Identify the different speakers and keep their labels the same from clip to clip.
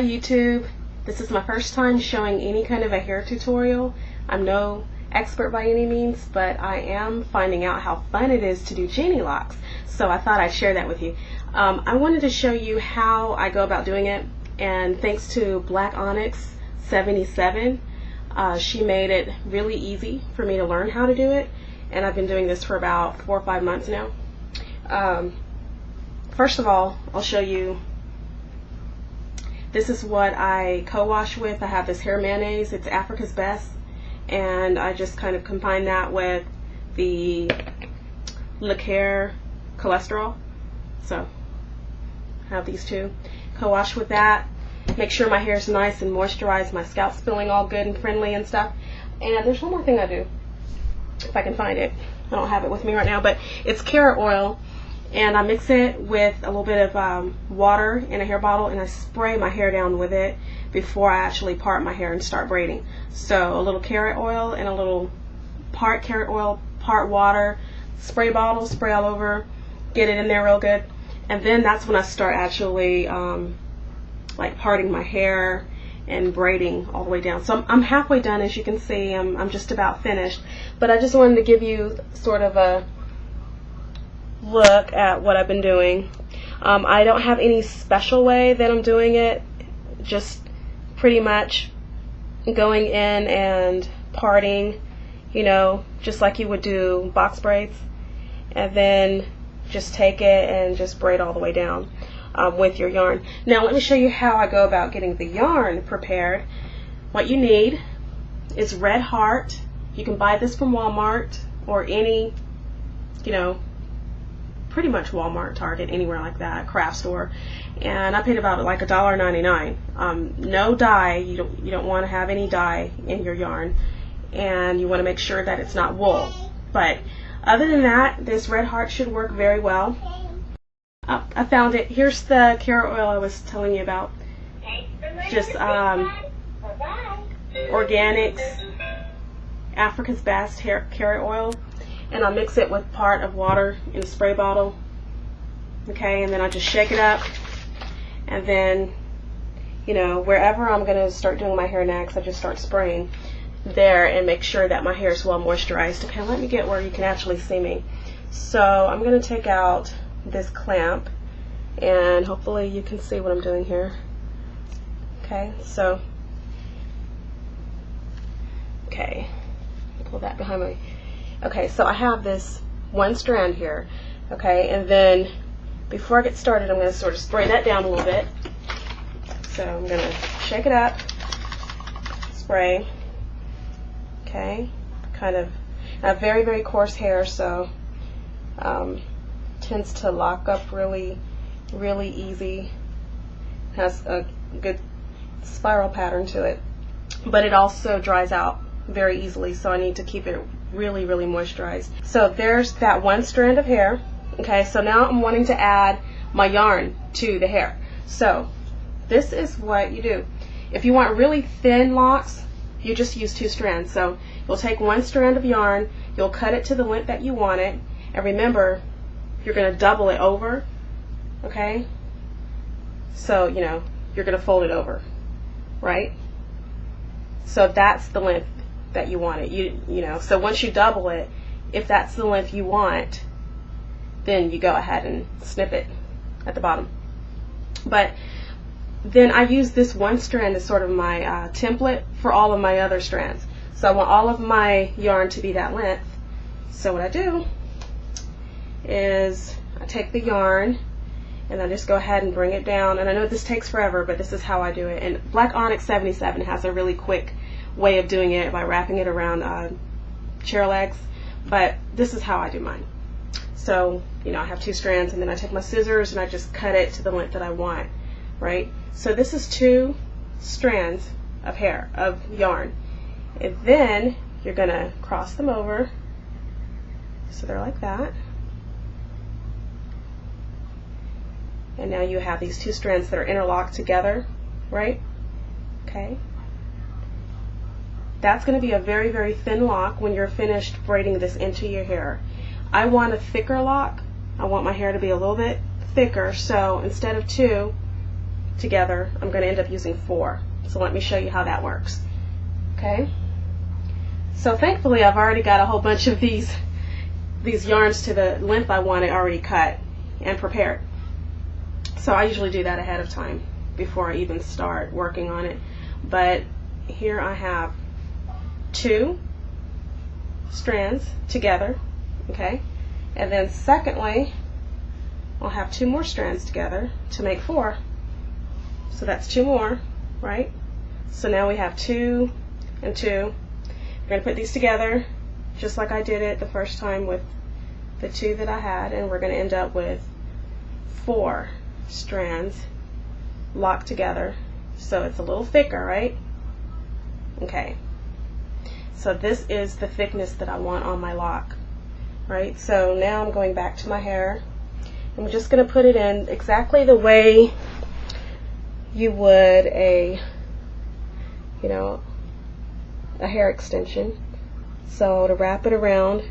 Speaker 1: Hi YouTube. This is my first time showing any kind of a hair tutorial. I'm no expert by any means, but I am finding out how fun it is to do genie locks. So I thought I'd share that with you. I wanted to show you how I go about doing it, and thanks to Black Onyx 77, she made it really easy for me to learn how to do it, and I've been doing this for about 4 or 5 months now. First of all, I'll show you. This is what I co-wash with. I have this hair mayonnaise. It's Africa's Best, and I just kind of combine that with the liqueur cholesterol. So I have these two. Co-wash with that. Make sure my hair is nice and moisturized. My scalp's feeling all good and friendly and stuff. And there's one more thing I do, if I can find it. I don't have it with me right now, but it's carrot oil. And I mix it with a little bit of water in a hair bottle, and I spray my hair down with it before I actually part my hair and start braiding. So a little carrot oil and a little part carrot oil, part water, spray bottle, spray all over, get it in there real good. And then that's when I start actually like parting my hair and braiding all the way down. So I'm halfway done, as you can see. I'm just about finished. But I just wanted to give you sort of a look at what I've been doing. I don't have any special way that I'm doing it, just pretty much going in and parting, you know, just like you would do box braids, and then just take it and just braid all the way down with your yarn. Now let me show you how I go about getting the yarn prepared. What you need is Red Heart. You can buy this from Walmart or any, you know, pretty much Walmart, Target, anywhere like that, craft store. And I paid about like $1.99. No dye. You don't want to have any dye in your yarn, and you want to make sure that it's not wool. But other than that, this Red Heart should work very well. I found it. Here's the carrot oil I was telling you about. Just Organics Africa's Best carrot oil. And I mix it with part of water in a spray bottle. Okay, and then I just shake it up. And then, you know, wherever I'm going to start doing my hair next, I just start spraying there and make sure that my hair is well moisturized. Okay, let me get where you can actually see me. So I'm going to take out this clamp, and hopefully you can see what I'm doing here. Okay, so, okay, pull that behind me. Okay, so I have this one strand here, okay, and then before I get started, I'm going to sort of spray that down a little bit. So I'm going to shake it up, spray, okay, kind of. I have very, very coarse hair, so tends to lock up really, really easy. Has a good spiral pattern to it, but it also dries out very easily, so I need to keep it really, really moisturized. So there's that one strand of hair. Okay, so now I'm wanting to add my yarn to the hair. So this is what you do. If you want really thin locks, you just use 2 strands. So you'll take one strand of yarn, you'll cut it to the length that you want it, and remember, you're going to double it over. Okay, so you know you're going to fold it over, right? So that's the length that you want it. You know, so once you double it, if that's the length you want, then you go ahead and snip it at the bottom. But then I use this one strand as sort of my template for all of my other strands. So I want all of my yarn to be that length. So what I do is I take the yarn and I just go ahead and bring it down. And I know this takes forever, but this is how I do it. And Black Onyx 77 has a really quick way of doing it by wrapping it around chair legs, but this is how I do mine. So, you know, I have 2 strands, and then I take my scissors and I just cut it to the length that I want, right? So this is 2 strands of hair, of yarn, and then you're gonna cross them over so they're like that, and now you have these 2 strands that are interlocked together, right? Okay. That's going to be a very, very thin lock when you're finished braiding this into your hair. I want a thicker lock. I want my hair to be a little bit thicker, so instead of 2, together, I'm going to end up using 4. So let me show you how that works. Okay. So thankfully I've already got a whole bunch of these yarns to the length I want it already cut and prepared. So I usually do that ahead of time before I even start working on it. But here I have 2 strands together, okay? And then secondly, I'll have 2 more strands together to make 4. So that's 2 more, right? So now we have 2 and 2. We're going to put these together just like I did it the first time with the 2 that I had, and we're going to end up with 4 strands locked together. So it's a little thicker, right? Okay. So this is the thickness that I want on my lock, right? So now I'm going back to my hair. I'm just going to put it in exactly the way you would a hair extension. So to wrap it around,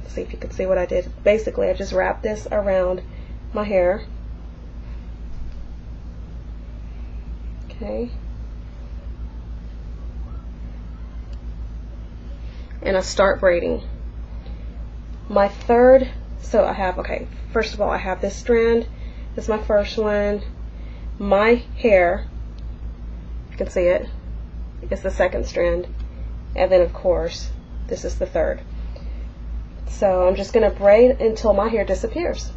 Speaker 1: see if you can see what I did. Basically, I just wrapped this around my hair. Okay. And I start braiding. My third, so I have, okay, first of all, I have this strand. This is my first one. My hair, you can see it, is the second strand. And then, of course, this is the third. So I'm just going to braid until my hair disappears.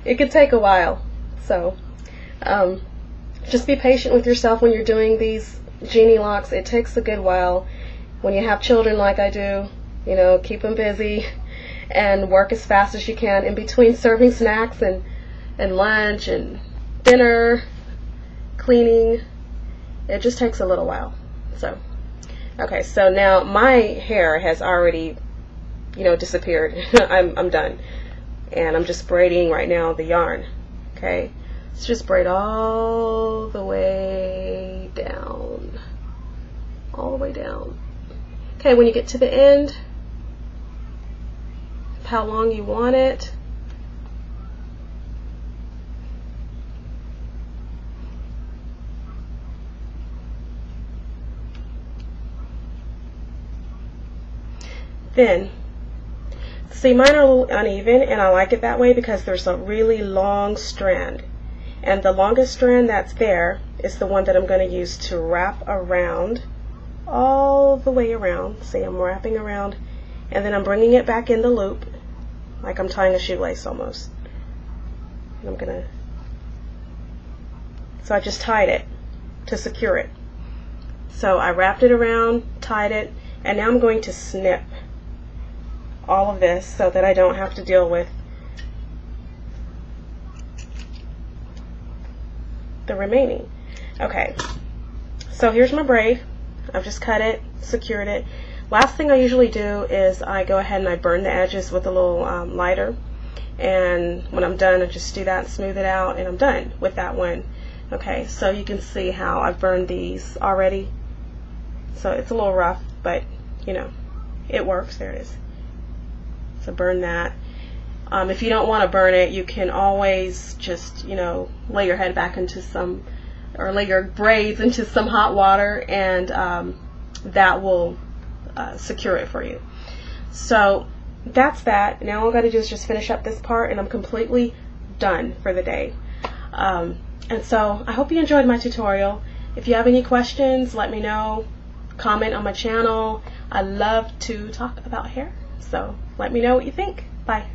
Speaker 1: It could take a while, so just be patient with yourself when you're doing these Genie locks. It takes a good while. When you have children like I do, keep them busy and work as fast as you can in between serving snacks and lunch and dinner, cleaning. It just takes a little while. So, okay, so now my hair has already, disappeared. I'm done. And I'm just braiding right now the yarn. Okay, let's just braid all the way down. All the way down. Okay, when you get to the end, how long you want it. Then, see, mine are a little uneven, and I like it that way because there's a really long strand. And the longest strand that's there is the one that I'm going to use to wrap around, all the way around. See, I'm wrapping around, and then I'm bringing it back in the loop, like I'm tying a shoelace almost. And I'm going to, so I just tied it to secure it. So I wrapped it around, tied it, and now I'm going to snip all of this so that I don't have to deal with the remaining. Okay, so here's my braid. I've just cut it, secured it. Last thing I usually do is I go ahead and I burn the edges with a little lighter, and when I'm done I just do that and smooth it out, and I'm done with that one. Okay, so you can see how I've burned these already. So it's a little rough, but it works. There it is. So burn that. If you don't want to burn it, you can always just, lay your head back into some, or lay your braids into some hot water, and that will secure it for you. So that's that. Now all I got to do is just finish up this part, and I'm completely done for the day. And so I hope you enjoyed my tutorial. If you have any questions, let me know. Comment on my channel. I love to talk about hair, so let me know what you think. Bye.